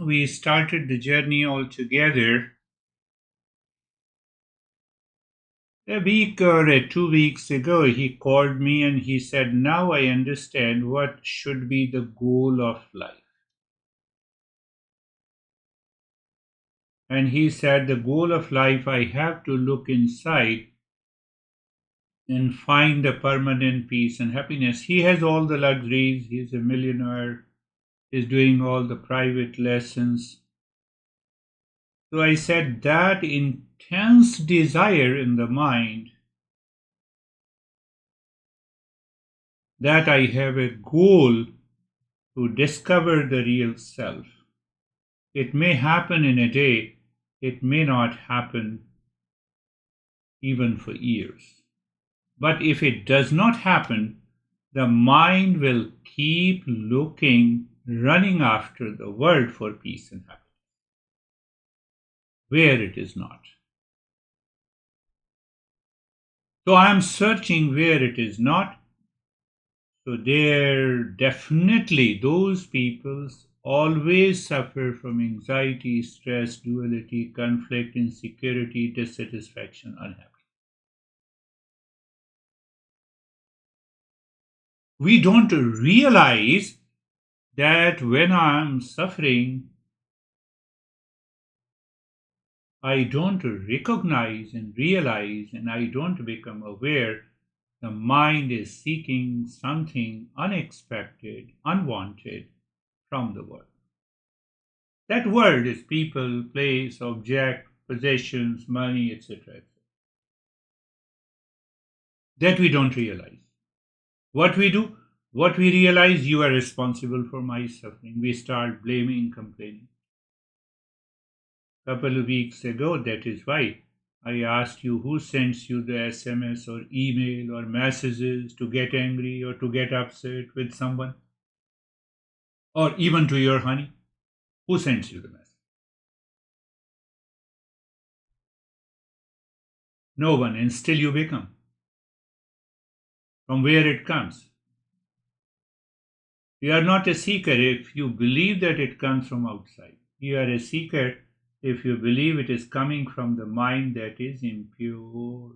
we started the journey all together. A week or 2 weeks ago, he called me and he said, "Now I understand what should be the goal of life." And he said, "The goal of life, I have to look inside and find the permanent peace and happiness." He has all the luxuries, he's a millionaire, he's doing all the private lessons. So I said, that intense desire in the mind that I have a goal to discover the real self. It may happen in a day, it may not happen even for years. But if it does not happen, the mind will keep looking, running after the world for peace and happiness, where it is not. So I am searching where it is not. So there definitely those people always suffer from anxiety, stress, duality, conflict, insecurity, dissatisfaction, unhappiness. We don't realize that when I'm suffering, I don't recognize and realize and I don't become aware the mind is seeking something unexpected, unwanted from the world. That world is people, place, object, possessions, money, etc. That we don't realize. What we do? What we realize, you are responsible for my suffering. We start blaming, complaining. Couple of weeks ago, that is why I asked you who sends you the SMS or email or messages to get angry or to get upset with someone or even to your honey. Who sends you the message? No one, and still you become. From where it comes? You are not a seeker if you believe that it comes from outside. You are a seeker if you believe it is coming from the mind that is impure,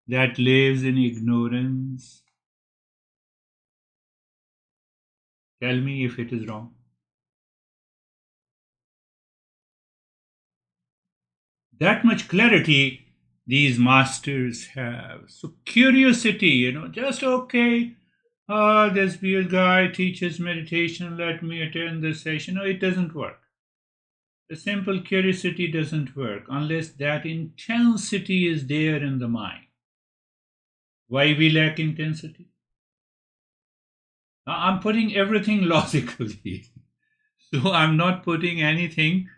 that lives in ignorance. Tell me if it is wrong. That much clarity these masters have. So curiosity, just okay. This weird guy teaches meditation. Let me attend this session. No, it doesn't work. The simple curiosity doesn't work unless that intensity is there in the mind. Why we lack intensity? Now, I'm putting everything logically. So I'm not putting anything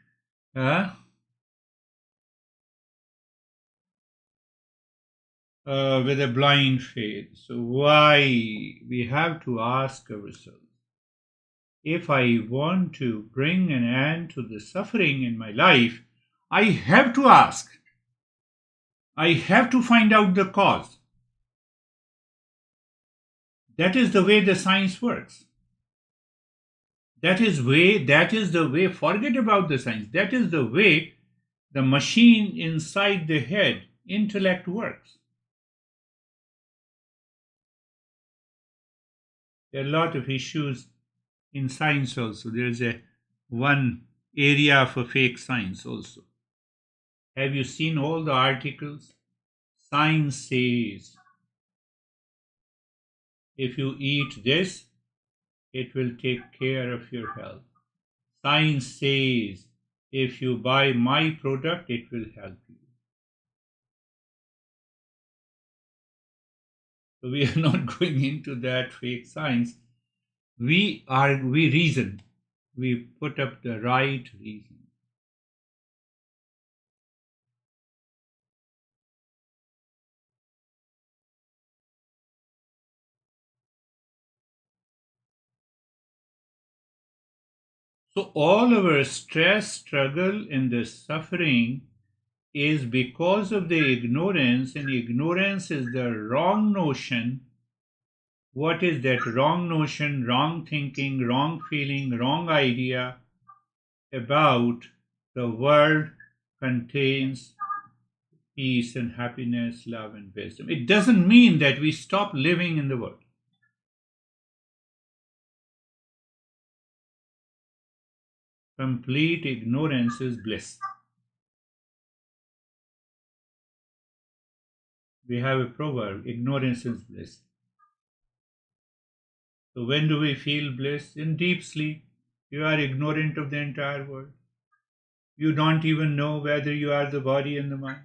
with a blind faith. So why we have to ask ourselves, if I want to bring an end to the suffering in my life, I have to ask. I have to find out the cause. That is the way the science works. That is the way, forget about the science. That is the way the machine inside the head, intellect, works. There are a lot of issues in science also. There is a one area for fake science also. Have you seen all the articles? Science says if you eat this, it will take care of your health. Science says if you buy my product, it will help you. So we are not going into that fake science. We reason. We put up the right reason. So all our stress, struggle, and the suffering is because of the ignorance, and ignorance is the wrong notion. What is that wrong notion, wrong thinking, wrong feeling, wrong idea? about the world contains peace and happiness, love and wisdom. It doesn't mean that we stop living in the world. Complete ignorance is bliss. We have a proverb, ignorance is bliss. So when do we feel bliss? In deep sleep. You are ignorant of the entire world. You don't even know whether you are the body and the mind.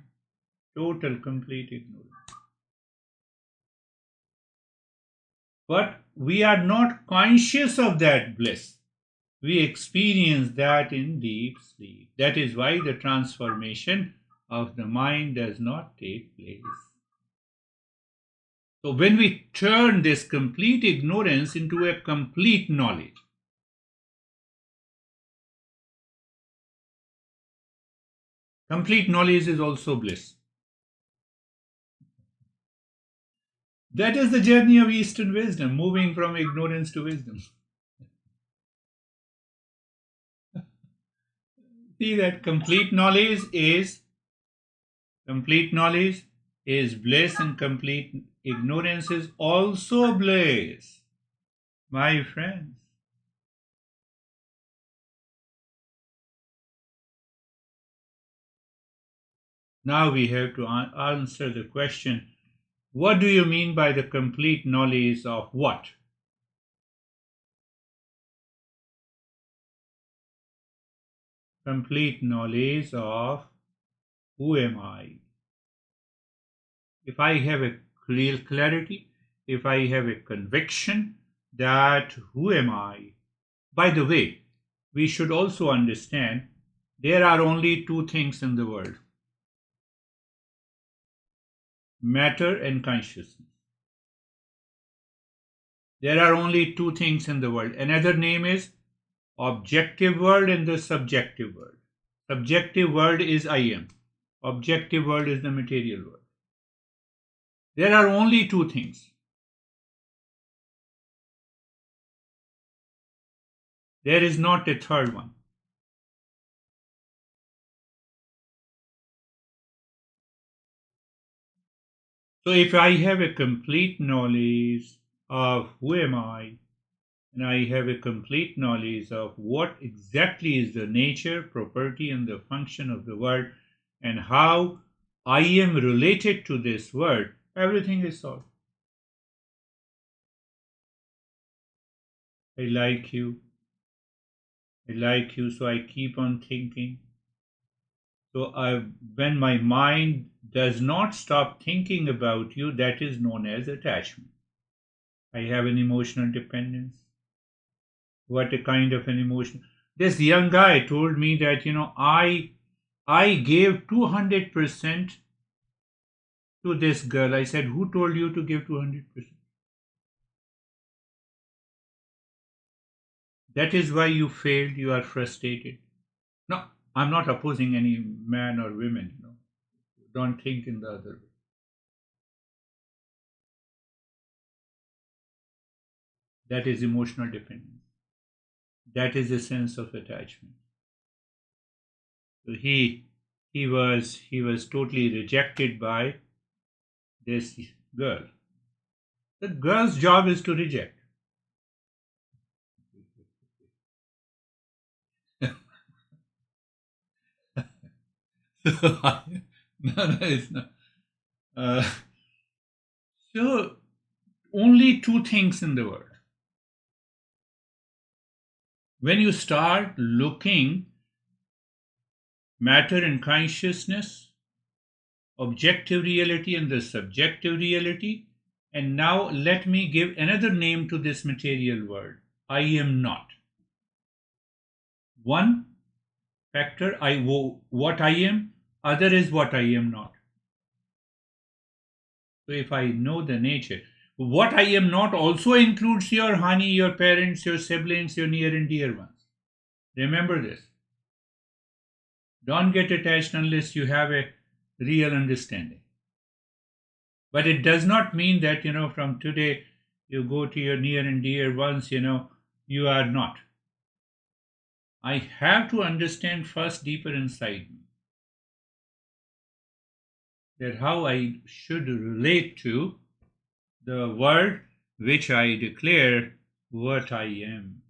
Total, complete ignorance. But we are not conscious of that bliss. We experience that in deep sleep. That is why the transformation of the mind does not take place. So when we turn this complete ignorance into a complete knowledge, complete knowledge is also bliss. That is the journey of Eastern wisdom, moving from ignorance to wisdom. See that complete knowledge is bliss, and complete ignorance is also bliss. My friends. Now we have to answer the question, what do you mean by the complete knowledge of what? Complete knowledge of who am I? If I have a real clarity, if I have a conviction that who am I? By the way, we should also understand there are only two things in the world: matter and consciousness. There are only two things in the world. Another name is objective world and the subjective world. Subjective world is I am. Objective world is the material world. There are only two things. There is not a third one. So if I have a complete knowledge of who am I, and I have a complete knowledge of what exactly is the nature, property, and the function of the world, and how I am related to this world, everything is solved. I like you. I like you, so I keep on thinking. So when my mind does not stop thinking about you, that is known as attachment. I have an emotional dependence. What a kind of an emotion. This young guy told me that, I gave 200% to this girl. I said, who told you to give 200%? That is why you failed, you are frustrated. No, I'm not opposing any man or women. Don't think in the other way. That is emotional dependence. That is a sense of attachment. So he was totally rejected by this girl. The girl's job is to reject. No, no, it's not. Uh, so only two things in the world. When you start looking matter and consciousness, objective reality and the subjective reality, and now let me give another name to this material world. I am not. One factor, what I am, other is what I am not. So if I know the nature, what I am not also includes your honey, your parents, your siblings, your near and dear ones. Remember this. Don't get attached unless you have a real understanding. But it does not mean that, from today you go to your near and dear ones, you are not. I have to understand first deeper inside me that how I should relate to the word which I declare what I am,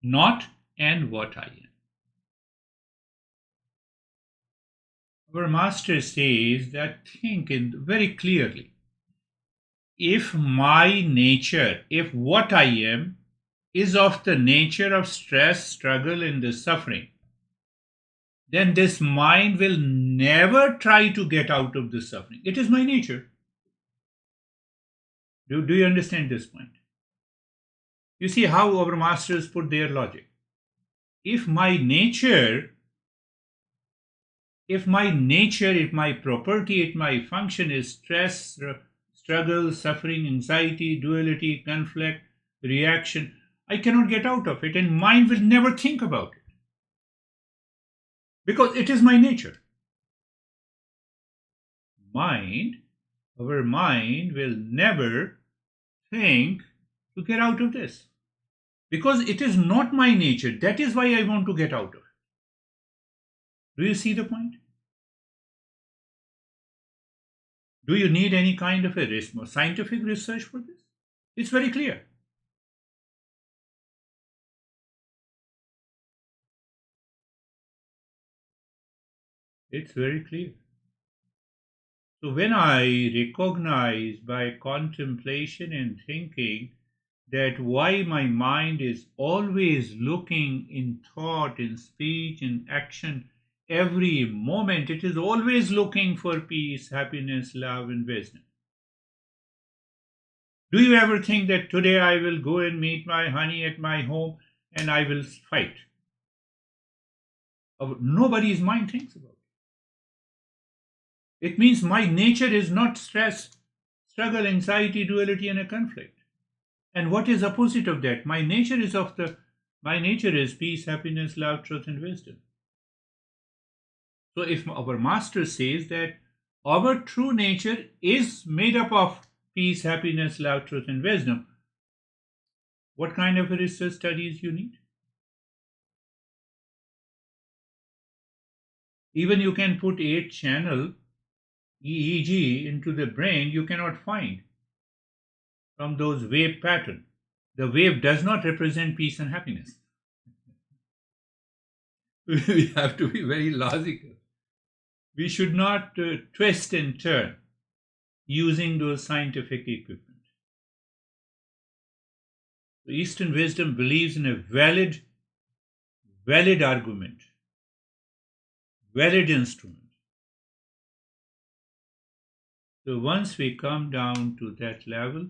not and what I am. Our master says that think in very clearly. If my nature, if what I am is of the nature of stress, struggle, and the suffering, then this mind will never try to get out of the suffering. It is my nature. Do you understand this point? You see how our masters put their logic. If my nature, if my property, if my function is stress, struggle, suffering, anxiety, duality, conflict, reaction, I cannot get out of it, and mind will never think about it because it is my nature. Mind, our mind will never think to get out of this because it is not my nature. That is why I want to get out of it. Do you see the point? Do you need any kind of a scientific research for this? It's very clear. It's very clear. So when I recognize by contemplation and thinking that why my mind is always looking in thought, in speech, in action, every moment, it is always looking for peace, happiness, love, and wisdom. Do you ever think that today I will go and meet my honey at my home and I will fight? Nobody's mind thinks about it. It means my nature is not stress, struggle, anxiety, duality, and a conflict. And what is opposite of that? My nature is peace, happiness, love, truth, and wisdom. So if our master says that our true nature is made up of peace, happiness, love, truth, and wisdom, what kind of research studies you need? Even you can put 8-channel EEG into the brain, you cannot find from those wave pattern. The wave does not represent peace and happiness. We have to be very logical. We should not twist and turn using those scientific equipment. So Eastern wisdom believes in a valid argument, valid instrument. So once we come down to that level,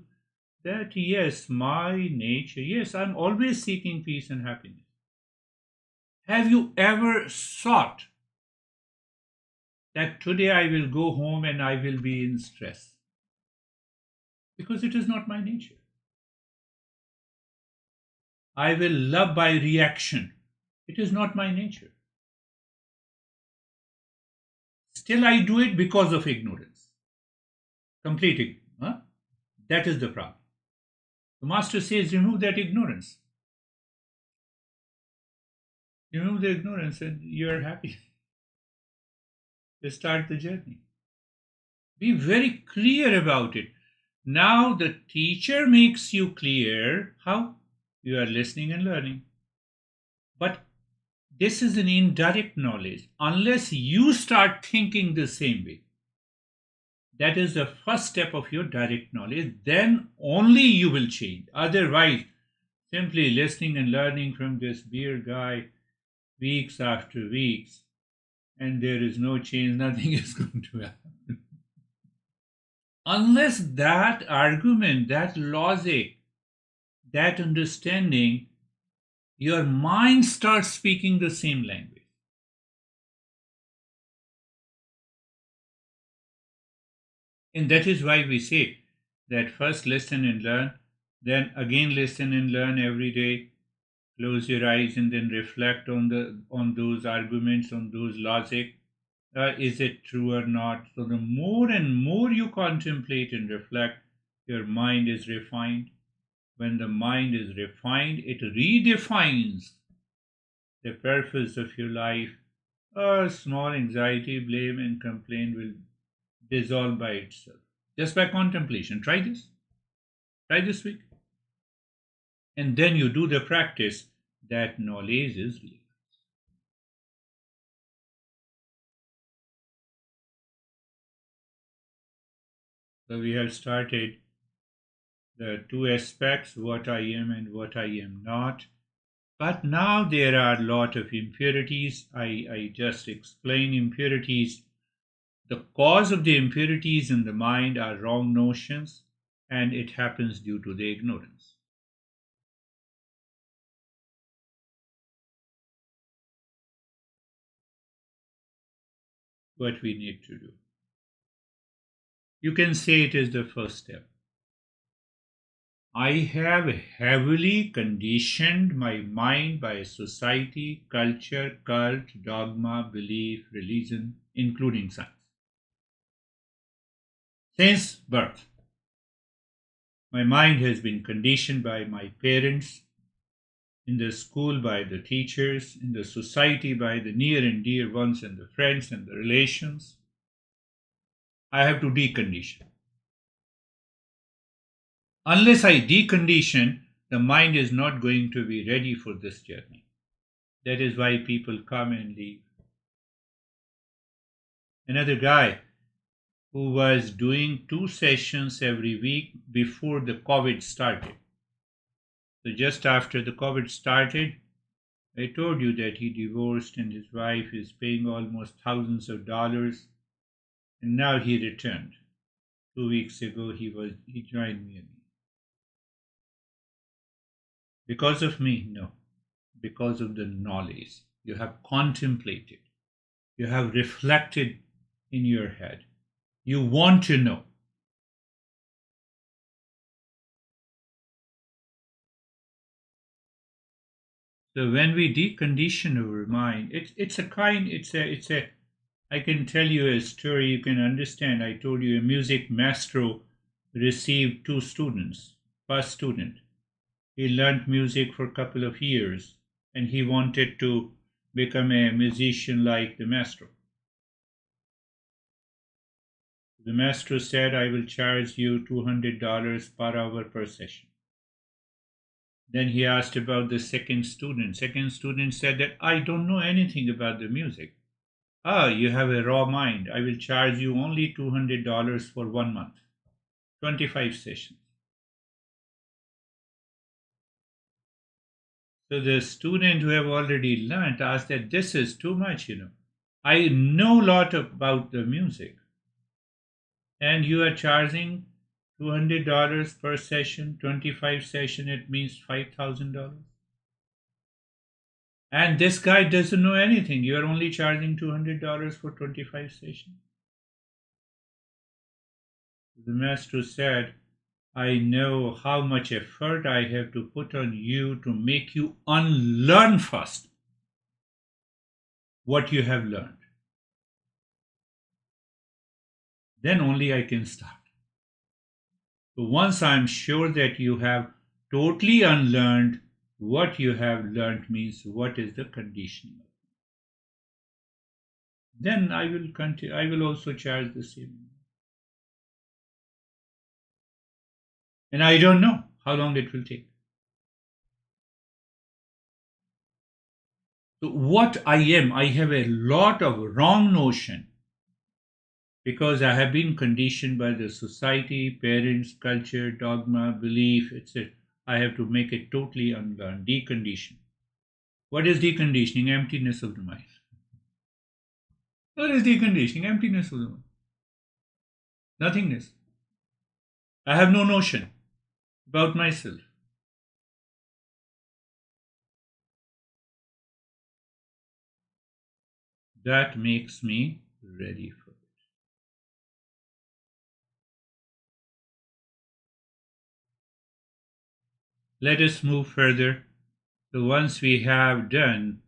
that yes, my nature, yes, I'm always seeking peace and happiness. Have you ever thought that today I will go home and I will be in stress? Because it is not my nature. I will love by reaction. It is not my nature. Still, I do it because of ignorance. Complete ignorance. Huh? That is the problem. The master says, remove that ignorance. Remove the ignorance and you are happy. Just start the journey. Be very clear about it. Now the teacher makes you clear how you are listening and learning. But this is an indirect knowledge unless you start thinking the same way. That is the first step of your direct knowledge. Then only you will change. Otherwise, simply listening and learning from this beer guy weeks after weeks, and there is no change, nothing is going to happen. Unless that argument, that logic, that understanding, your mind starts speaking the same language. And that is why we say that first listen and learn, then again listen and learn every day. Close your eyes and then reflect on those arguments, on those logic. Is it true or not? So the more and more you contemplate and reflect, your mind is refined. When the mind is refined, it redefines the purpose of your life, a small anxiety, blame, and complaint will dissolve by itself. Just by contemplation. Try this. Try this week. And then you do the practice that knowledge is real. So we have started the two aspects, what I am and what I am not. But now there are a lot of impurities. I just explain impurities. The cause of the impurities in the mind are wrong notions, and it happens due to the ignorance. What we need to do. You can say it is the first step. I have heavily conditioned my mind by society, culture, cult, dogma, belief, religion, including science. Since birth, my mind has been conditioned by my parents, in the school by the teachers, in the society by the near and dear ones and the friends and the relations. I have to decondition. Unless I decondition, the mind is not going to be ready for this journey. That is why people come and leave. Another guy who was doing 2 sessions every week before the COVID started. So just after the COVID started, I told you that he divorced and his wife is paying almost thousands of dollars, and now he returned. 2 weeks ago he joined me again. Because of me? No. Because of the knowledge. You have contemplated. You have reflected in your head. You want to know. So when we decondition our mind, I can tell you a story you can understand. I told you a music maestro received 2 students. First student, he learned music for a couple of years and he wanted to become a musician like the maestro. The maestro said, I will charge you $200 per hour per session. Then he asked about the second student. Second student said that I don't know anything about the music. Ah, you have a raw mind. I will charge you only $200 for 1 month, 25 sessions. So the student who have already learned asked that this is too much. I know a lot about the music. And you are charging $200 per session, 25 session, it means $5,000. And this guy doesn't know anything. You are only charging $200 for 25 sessions. The master said, I know how much effort I have to put on you to make you unlearn first what you have learned. Then only I can start. So once I'm sure that you have totally unlearned what you have learned means what is the conditioning. Then I will continue. I will also charge the same. And I don't know how long it will take. So what I am, I have a lot of wrong notion because I have been conditioned by the society, parents, culture, dogma, belief, etc. I have to make it totally unlearn, decondition. What is deconditioning? Emptiness of the mind. What is deconditioning? Emptiness of the mind. Nothingness. I have no notion about myself. That makes me ready for it. Let us move further. So once we have done,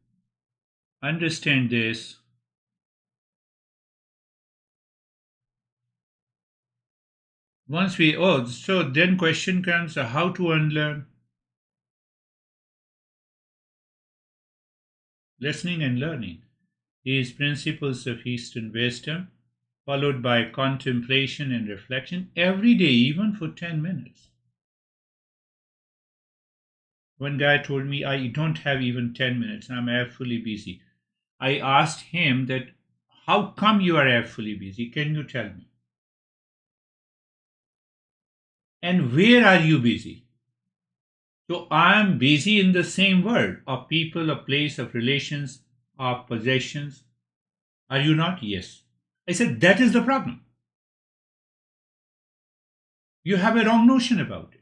understand this. So then question comes, how to unlearn? listening and learning these principles of Eastern wisdom, followed by contemplation and reflection every day, even for 10 minutes. One guy told me, I don't have even 10 minutes, I'm fully busy. I asked him that, how come you are fully busy? Can you tell me? And where are you busy? So I am busy in the same world of people, of place, of relations, of possessions. Are you not? Yes. I said, that is the problem. You have a wrong notion about it.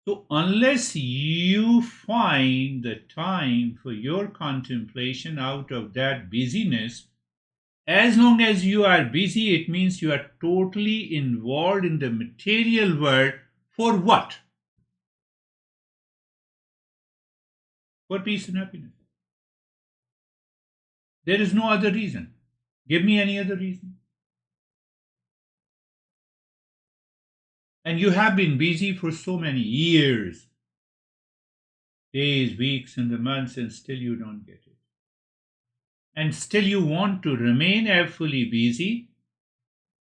So, unless you find the time for your contemplation out of that busyness, as long as you are busy, it means you are totally involved in the material world. For what? For peace and happiness. There is no other reason. Give me any other reason. And you have been busy for so many years, days, weeks, and the months, and still you don't get it. And still you want to remain fully busy,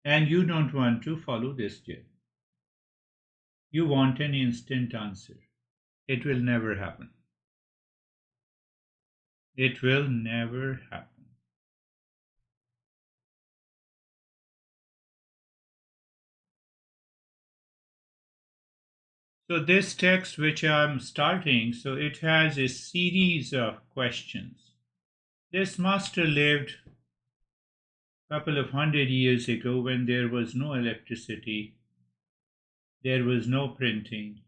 and you don't want to follow this journey. You want an instant answer. It will never happen. It will never happen. So this text which I'm starting, so it has a series of questions. This master lived a couple of 100 years ago when there was no electricity, there was no printing.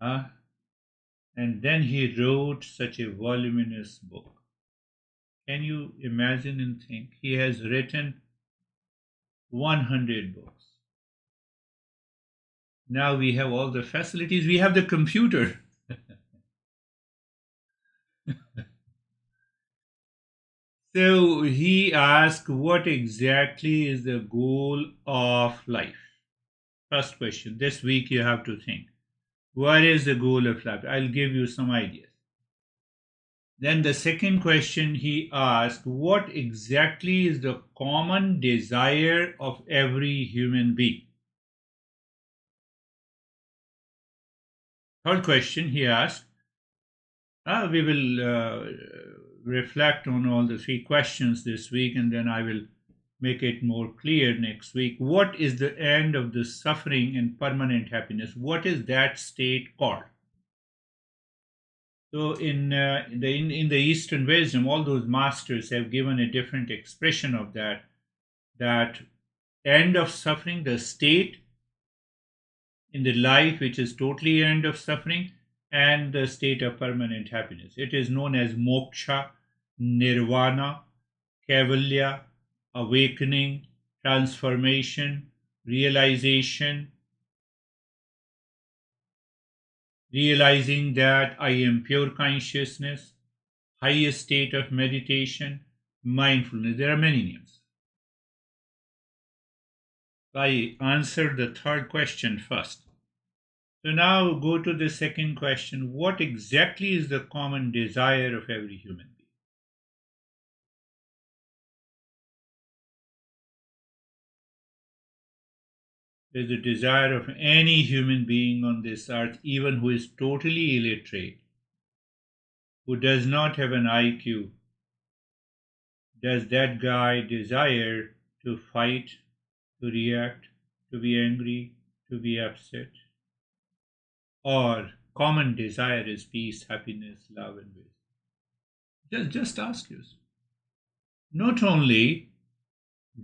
And then he wrote such a voluminous book. Can you imagine and think? He has written 100 books. Now we have all the facilities. We have the computer. So he asked, what exactly is the goal of life? First question. This week you have to think. What is the goal of life? I'll give you some ideas. Then the second question he asked, what exactly is the common desire of every human being? Third question he asked, we will reflect on all the three questions this week, and then I will make it more clear next week. What is the end of the suffering and permanent happiness? What is that state called? So in the Eastern wisdom, all those masters have given a different expression of that end of suffering, the state in the life which is totally end of suffering, and the state of permanent happiness. It is known as moksha, nirvana, kaivalya, awakening, transformation, realization, realizing that I am pure consciousness, highest state of meditation, mindfulness. There are many names. I answered the third question first. So now go to the second question. What exactly is the common desire of every human being? There's a desire of any human being on this earth, even who is totally illiterate, who does not have an IQ. Does that guy desire to fight, to react, to be angry, to be upset? Or common desire is peace, happiness, love, and wisdom? Just ask yourself. Not only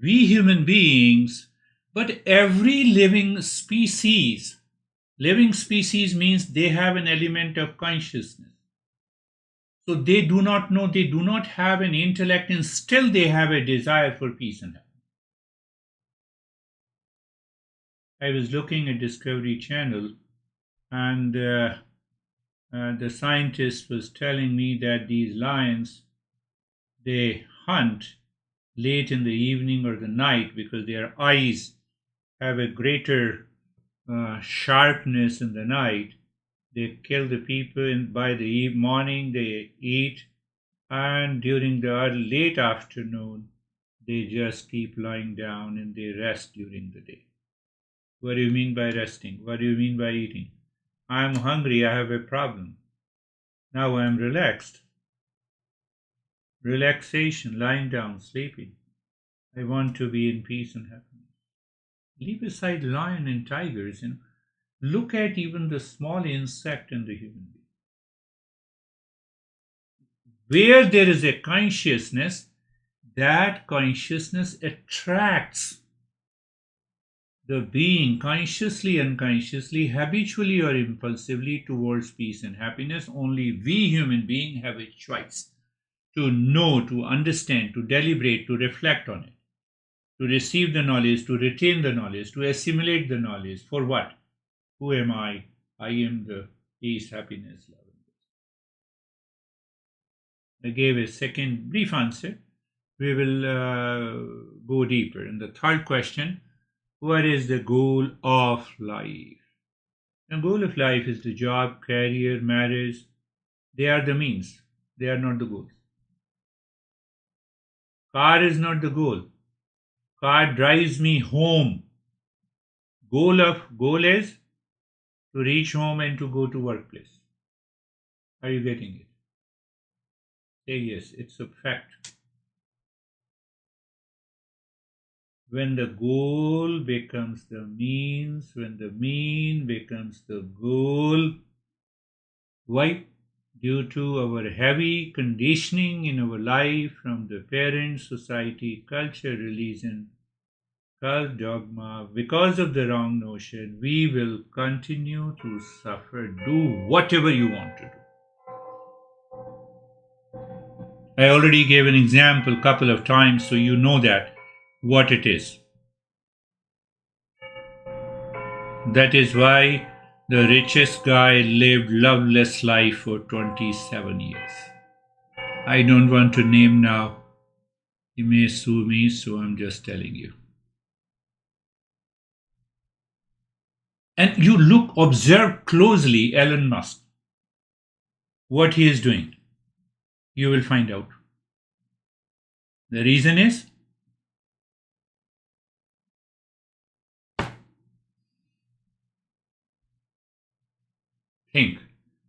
we human beings, but every living species means they have an element of consciousness. So they do not know, they do not have an intellect, and still they have a desire for peace and happiness. I was looking at Discovery Channel, and the scientist was telling me that these lions, they hunt late in the evening or the night because their eyes have a greater sharpness in the night, They kill the people by the morning, they eat, and during the late afternoon, they just keep lying down and they rest during the day. What do you mean by resting? What do you mean by eating? I'm hungry, I have a problem. Now I'm relaxed. Relaxation, lying down, sleeping. I want to be in peace and happiness. Leave aside lion and tigers and look at even the small insect in the human being. Where there is a consciousness, that consciousness attracts the being consciously, unconsciously, habitually, or impulsively towards peace and happiness. Only we human beings have a choice to know, to understand, to deliberate, to reflect on it, to receive the knowledge, to retain the knowledge, to assimilate the knowledge. For what? Who am I? I am the peace, happiness, love. I gave a second brief answer. We will go deeper. In the third question, what is the goal of life? The goal of life is the job, career, marriage. They are the means. They are not the goals. Car is not the goal. Car drives me home. Goal is to reach home and to go to workplace. Are you getting it? Say yes. It's a fact. When the goal becomes the means, when the mean becomes the goal, why? Due to our heavy conditioning in our life from the parents, society, culture, religion, cult, dogma, because of the wrong notion, we will continue to suffer. Do whatever you want to do. I already gave an example a couple of times, so you know that what it is. That is why the richest guy lived loveless life for 27 years. I don't want to name now. He may sue me, so I'm just telling you. And you observe closely Elon Musk, what he is doing. You will find out. The reason is think,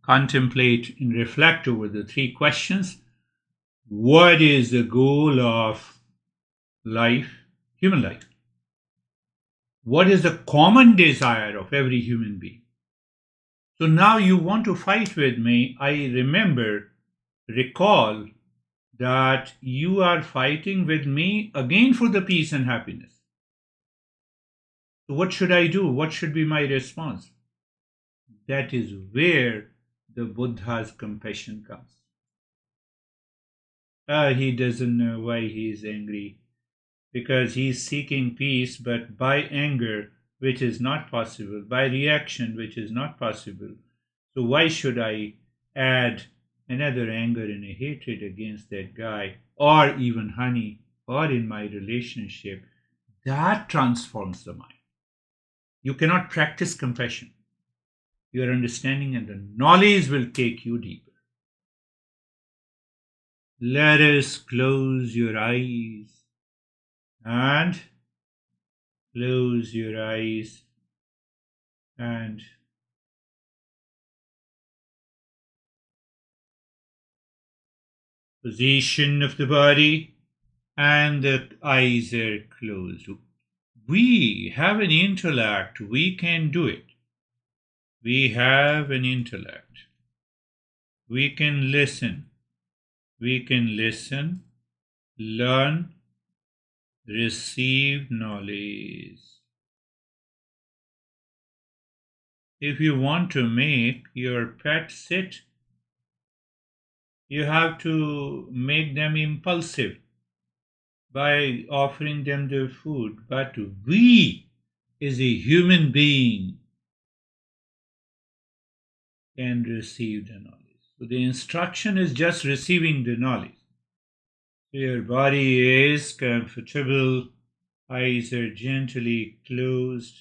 contemplate, and reflect over the three questions. What is the goal of life, human life? What is the common desire of every human being? So now you want to fight with me. I recall that you are fighting with me again for the peace and happiness. So what should I do? What should be my response? That is where the Buddha's compassion comes. He doesn't know why he is angry, because he is seeking peace, but by anger, which is not possible, by reaction, which is not possible. So why should I add another anger and a hatred against that guy, or even honey, or in my relationship? That transforms the mind. You cannot practice compassion. Your understanding and the knowledge will take you deeper. Let us close your eyes and close your eyes and position of the body, and the eyes are closed. We have an intellect, we can do it. We have an intellect. We can listen. We can listen, learn, receive knowledge. If you want to make your pet sit, you have to make them impulsive by offering them the food. But we, as a human being, can receive the knowledge. So the instruction is just receiving the knowledge. So your body is comfortable, eyes are gently closed.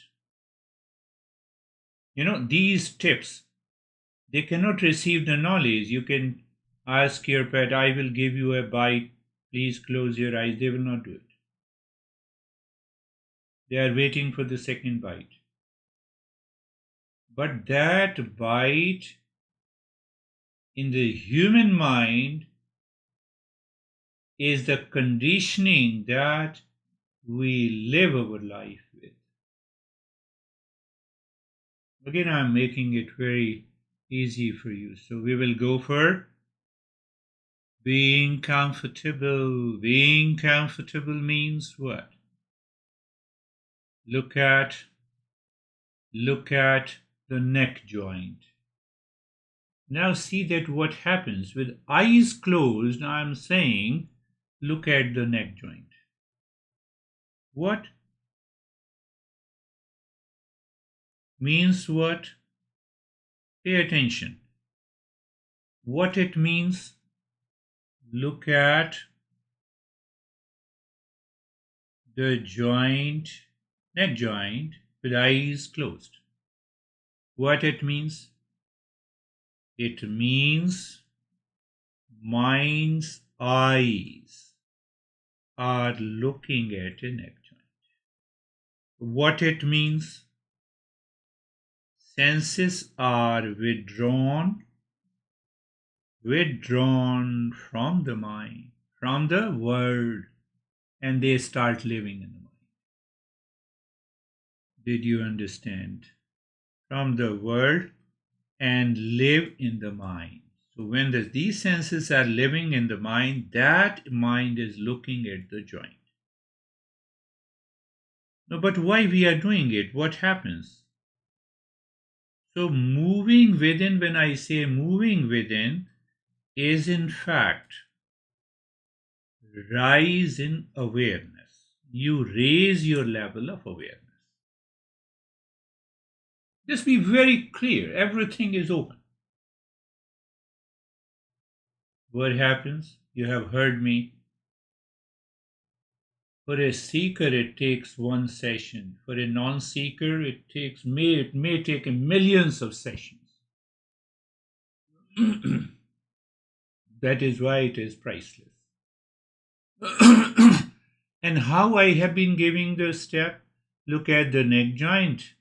You know, these tips They cannot receive the knowledge. You can ask your pet, I will give you a bite, please close your eyes. They will not do it. They are waiting for the second bite. But that bite in the human mind is the conditioning that we live our life with. Again, I'm making it very easy for you. So we will go for being comfortable. Being comfortable means what? Look at the neck joint. Now see that what happens with eyes closed. I'm saying look at the neck joint. What means what? Pay attention. What it means, look at the joint, neck joint, with eyes closed. What it means? It means mind's eyes are looking at a neck joint. What it means? Senses are withdrawn from the mind, from the world, and they start living in the mind. Did you understand? From the world and live in the mind. So when these senses are living in the mind, that mind is looking at the joint. No, but why we are doing it? What happens? So moving within, when I say moving within, is in fact rise in awareness. You raise your level of awareness. Just be very clear. Everything is open. What happens? You have heard me. For a seeker, it takes one session. For a non-seeker, it may take millions of sessions. That is why it is priceless. And how I have been giving the step, look at the neck joint.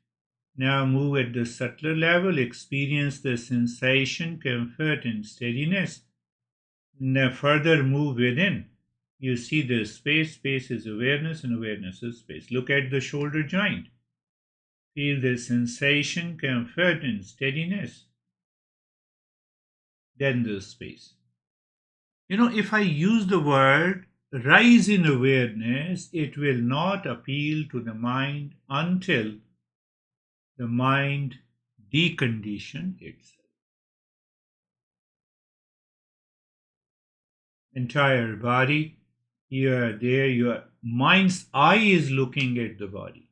Now move at the subtler level, experience the sensation, comfort, and steadiness. Now further move within. You see the space. Space is awareness, and awareness is space. Look at the shoulder joint. Feel the sensation, comfort, and steadiness. Then the space. If I use the word rise in awareness, it will not appeal to the mind until the mind decondition itself. Entire body, you are there, your mind's eye is looking at the body.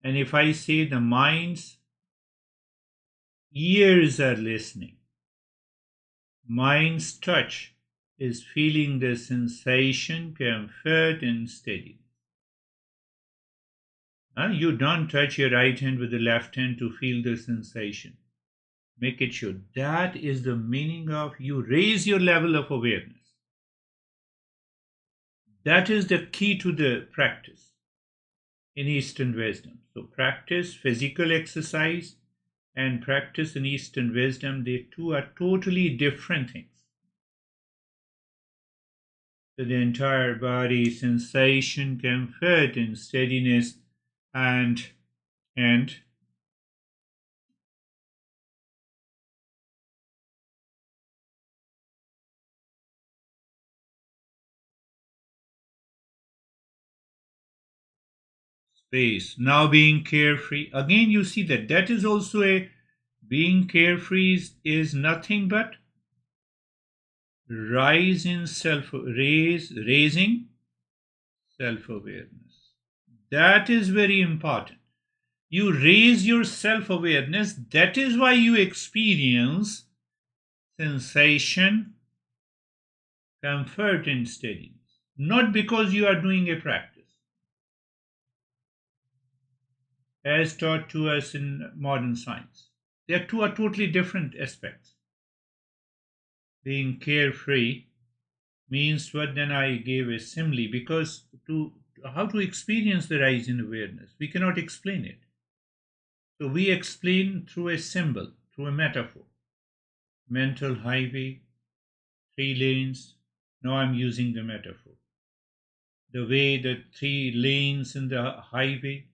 And if I say the mind's ears are listening, mind's touch is feeling the sensation, comfort, and steadiness. You don't touch your right hand with the left hand to feel the sensation. Make it sure. That is the meaning of you raise your level of awareness. That is the key to the practice in Eastern wisdom. So practice physical exercise and practice in Eastern wisdom, they two are totally different things. So the entire body, sensation, comfort, and steadiness, and space. Now being carefree. Again, you see that is also a being carefree is nothing but raising self-awareness. That is very important. You raise your self-awareness. That is why you experience sensation, comfort, and steadiness. Not because you are doing a practice. As taught to us in modern science. They are two are totally different aspects. Being carefree means what then I gave a simile because to how to experience the rise in awareness, we cannot explain it. So we explain through a symbol, through a metaphor. Mental highway, 3 lanes. Now I'm using the metaphor. The way the 3 lanes in the highway.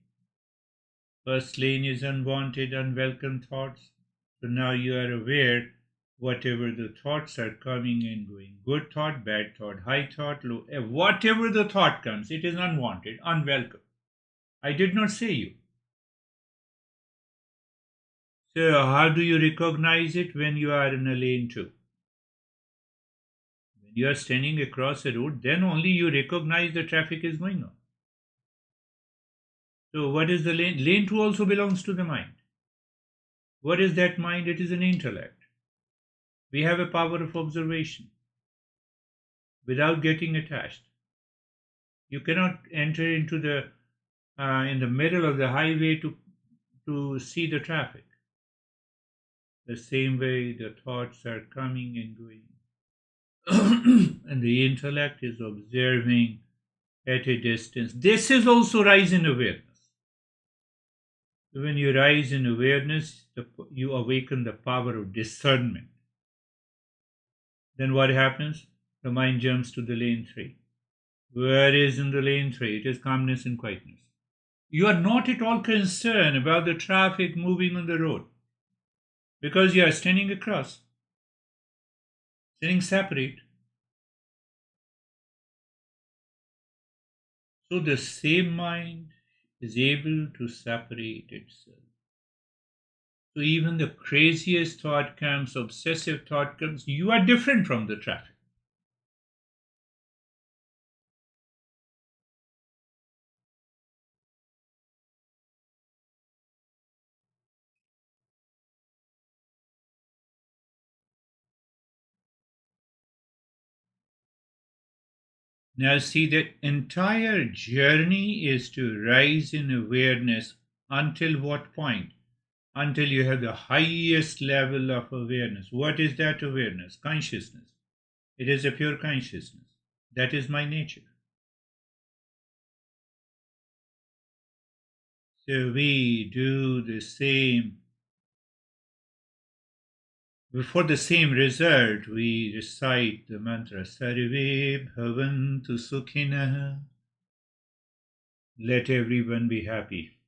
First lane is unwanted, unwelcome thoughts. So now you are aware whatever the thoughts are coming and going. Good thought, bad thought, high thought, low. Whatever the thought comes, it is unwanted, unwelcome. I did not say you. So how do you recognize it when you are in a lane 2? When you are standing across a road, then only you recognize the traffic is going on. So what is the lane? Lane 2 also belongs to the mind. What is that mind? It is an intellect. We have a power of observation without getting attached. You cannot enter into the in the middle of the highway to see the traffic. The same way the thoughts are coming and going, and the intellect is observing at a distance. This is also rise in awareness. So when you rise in awareness, you awaken the power of discernment. Then what happens? The mind jumps to the lane 3. Where is in the lane 3? It is calmness and quietness. You are not at all concerned about the traffic moving on the road because you are standing across, standing separate. So the same mind is able to separate itself. So even the craziest thought comes, obsessive thought comes, you are different from the traffic. Now, see, that entire journey is to rise in awareness until what point? Until you have the highest level of awareness. What is that awareness? Consciousness. It is a pure consciousness. That is my nature. So we do the same. For the same result, we recite the mantra Sarve Bhavantu Sukhinaha. Let everyone be happy.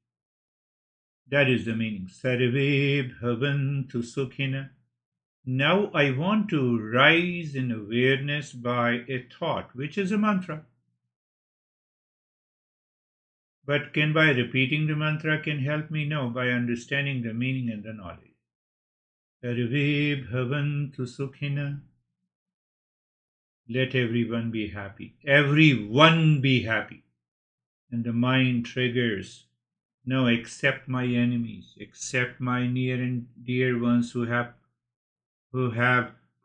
That is the meaning. Sarve Bhavantu Sukhina. Now I want to rise in awareness by a thought, which is a mantra. But can by repeating the mantra can help me? No, by understanding the meaning and the knowledge. Sarve Bhavantu Sukhina. Let everyone be happy. Everyone be happy. And the mind triggers. No, accept my enemies, accept my near and dear ones who have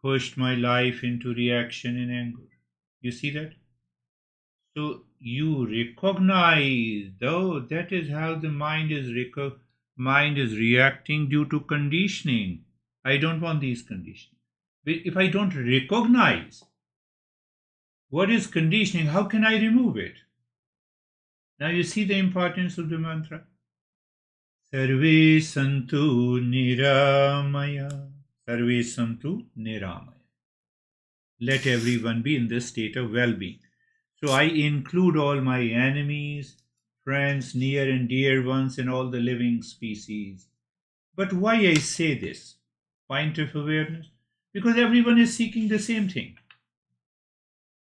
pushed my life into reaction and anger. You see that? So you recognize, though that is how the mind is reacting due to conditioning. I don't want these conditioning. If I don't recognize what is conditioning, how can I remove it? Now you see the importance of the mantra. Sarve santu niramaya. Sarve santu niramaya. Let everyone be in this state of well-being. So I include all my enemies, friends, near and dear ones, and all the living species. But why I say this? Point of awareness? Because everyone is seeking the same thing.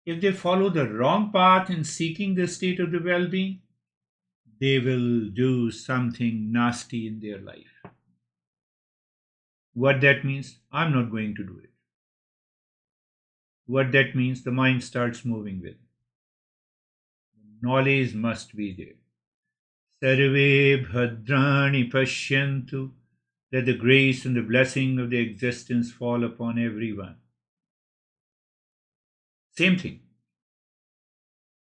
If they follow the wrong path in seeking the state of the well-being, they will do something nasty in their life. What that means, I'm not going to do it. What that means, the mind starts moving with. Knowledge must be there. Sarve bhadrani pashyantu. Let the grace and the blessing of the existence fall upon everyone. Same thing.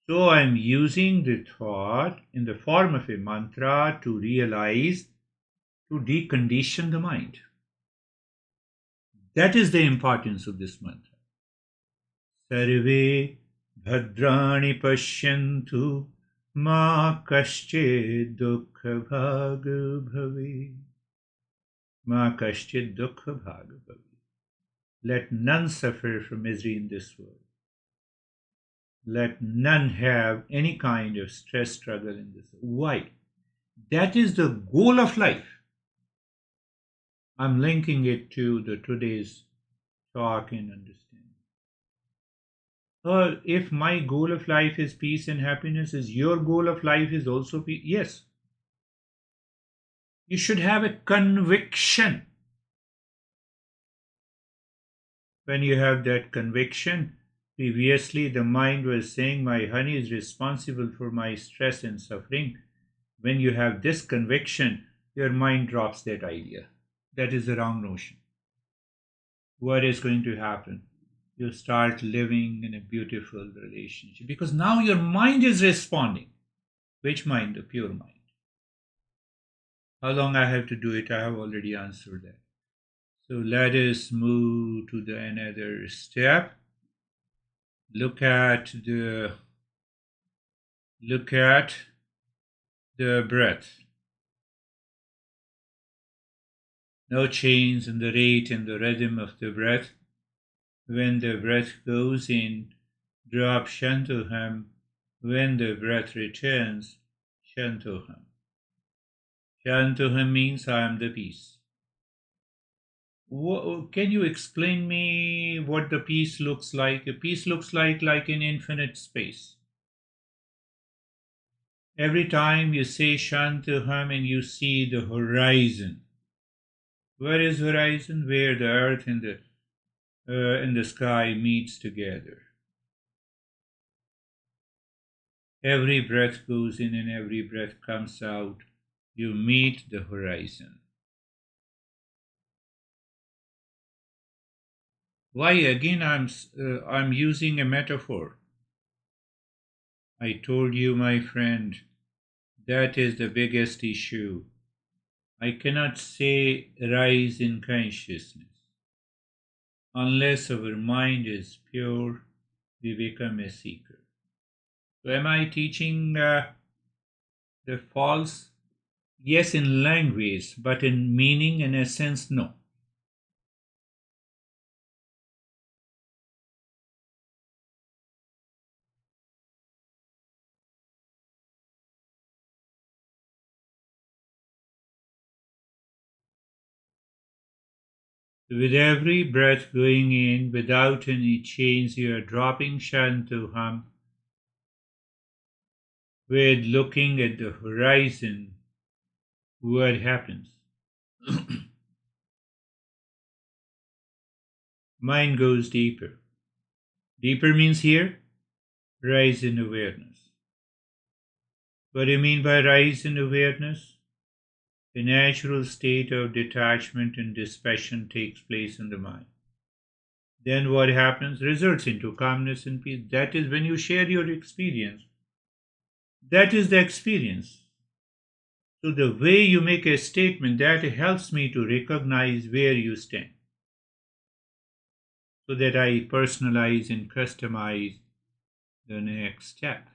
So I'm using the thought in the form of a mantra to realize to decondition the mind. That is the importance of this mantra. Sarve bhadrani pashyantu ma kaschid dukha bhag bhave. Ma kaschid dukha bhag bhave. Let none suffer from misery in this world. Let none have any kind of stress struggle in this world. Why? That is the goal of life. I'm linking it to the today's talk and understanding. If my goal of life is peace and happiness, is your goal of life is also peace? Yes. You should have a conviction. When you have that conviction, previously the mind was saying my honey is responsible for my stress and suffering. When you have this conviction, your mind drops that idea. That is the wrong notion. What is going to happen? You start living in a beautiful relationship because now your mind is responding. Which mind? The pure mind. How long I have to do it? I have already answered that. So let us move to the another step. Look at the breath. No change in the rate and the rhythm of the breath. When the breath goes in, drop Shantoham. When the breath returns, Shantoham. Shantoham means I am the peace. Can you explain me what the peace looks like? A peace looks like an infinite space. Every time you say Shantoham and you see the horizon. Where is horizon? Where the earth and the sky meets together. Every breath goes in and every breath comes out. You meet the horizon. Why again I'm using a metaphor. I told you, my friend, that is the biggest issue. I cannot say rise in consciousness. Unless our mind is pure, we become a seeker. So am I teaching the false? Yes, in language, but in meaning and essence, no. With every breath going in, without any change, you are dropping Shantoham. With looking at the horizon, what happens? Mind goes deeper. Deeper means here, rise in awareness. What do you mean by rise in awareness? A natural state of detachment and dispassion takes place in the mind. Then what happens? Results into calmness and peace. That is when you share your experience. That is the experience. So the way you make a statement, that helps me to recognize where you stand. So that I personalize and customize the next step.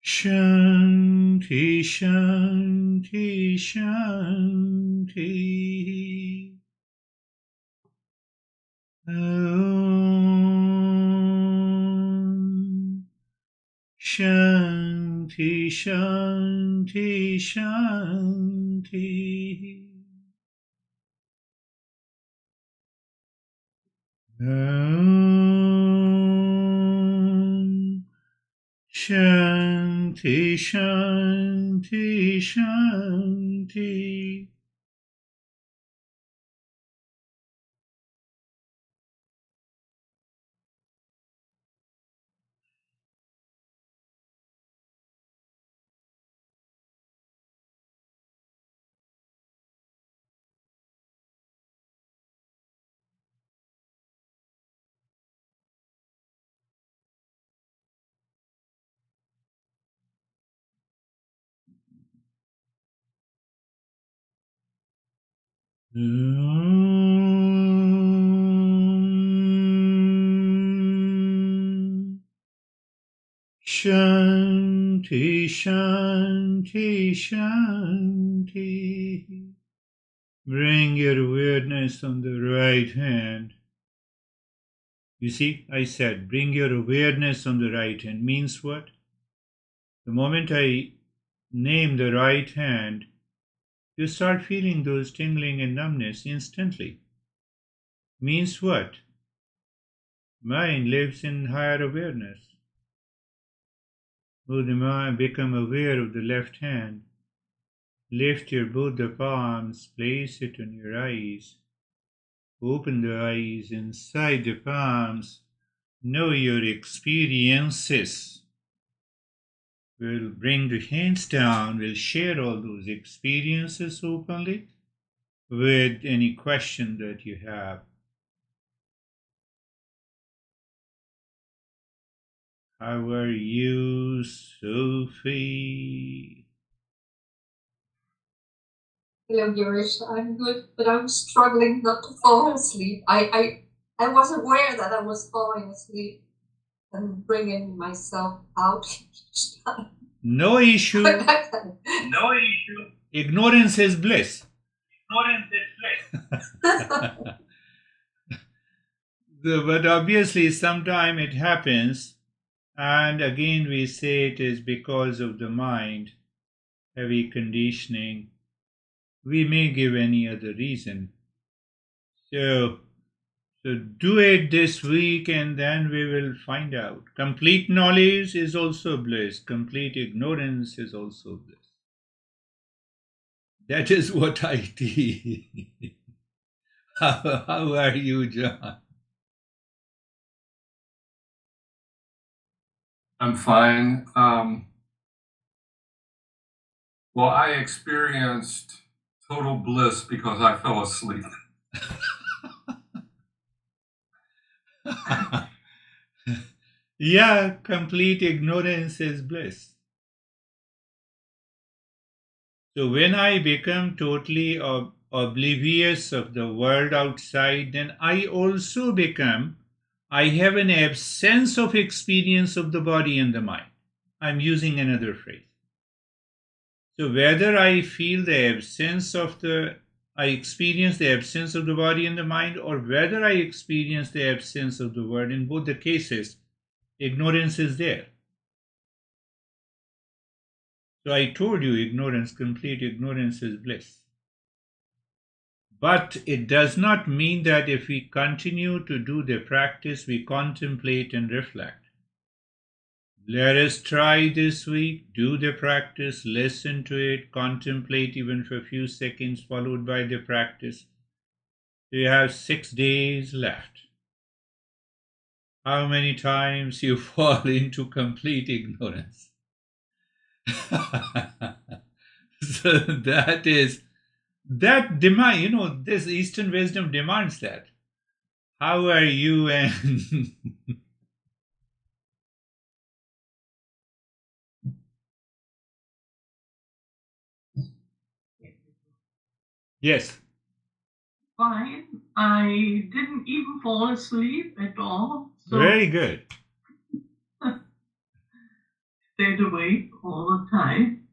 Shanti, Shanti, Shanti. Om. Shanti, Shanti, Shanti. Om. Shanti, Shanti, Shanti. Om. Shanti, Shanti, Shanti. Bring your awareness on the right hand. You see, I said, bring your awareness on the right hand means what? The moment I name the right hand, you start feeling those tingling and numbness instantly. Means what? Mind lives in higher awareness. Move the mind, become aware of the left hand. Lift your both the palms, place it on your eyes. Open the eyes inside the palms. Know your experiences. We'll bring the hands down. We'll share all those experiences openly with any question that you have. How are you, Sophie? Hello, Girish. I'm good, but I'm struggling not to fall asleep. I was aware that I was falling asleep and bringing myself out each time. No issue. No issue. Ignorance is bliss. Ignorance is bliss. But obviously, sometime it happens, and again we say it is because of the mind, heavy conditioning. We may give any other reason. So do it this week and then we will find out. Complete knowledge is also bliss. Complete ignorance is also bliss. That is what I teach. How are you, John? I'm fine. Well, I experienced total bliss because I fell asleep. Yeah, complete ignorance is bliss. So when I become totally oblivious of the world outside, then I also become, I have an absence of experience of the body and the mind. I'm using another phrase. So whether I feel the absence of I experience the absence of the body and the mind, or whether I experience the absence of the world, in both the cases, ignorance is there. So I told you ignorance, complete ignorance is bliss. But it does not mean that if we continue to do the practice, we contemplate and reflect. Let us try this week, do the practice, listen to it, contemplate even for a few seconds, followed by the practice. You have 6 days left. How many times you fall into complete ignorance? So that demand, this Eastern wisdom demands that. How are you and yes. Fine. I didn't even fall asleep at all. So Very good. stayed awake all the time.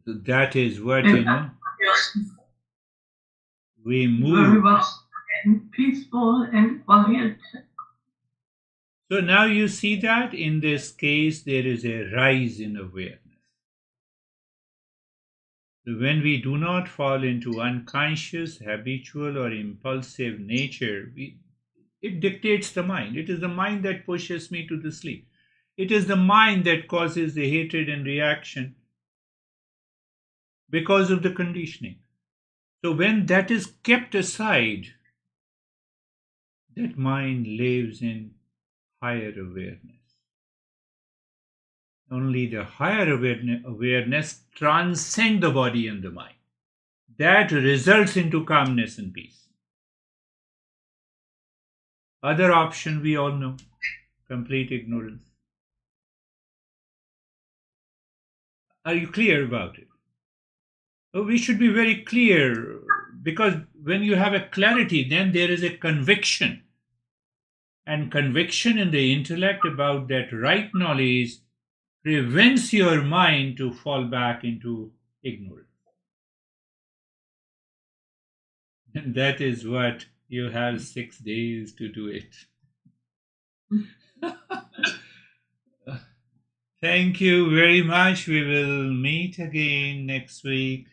That is what, Yes, we very move. well and peaceful and quiet. So now you see that in this case, there is a rise in awareness. So when we do not fall into unconscious, habitual, or impulsive nature, it dictates the mind. It is the mind that pushes me to the sleep. It is the mind that causes the hatred and reaction because of the conditioning. So when that is kept aside, that mind lives in higher awareness. Only the higher awareness transcends the body and the mind. That results into calmness and peace. Other option we all know, complete ignorance. Are you clear about it? We should be very clear, because when you have a clarity, then there is a conviction. And conviction in the intellect about that right knowledge prevents your mind to fall back into ignorance. And that is what you have 6 days to do it. Thank you very much. We will meet again next week.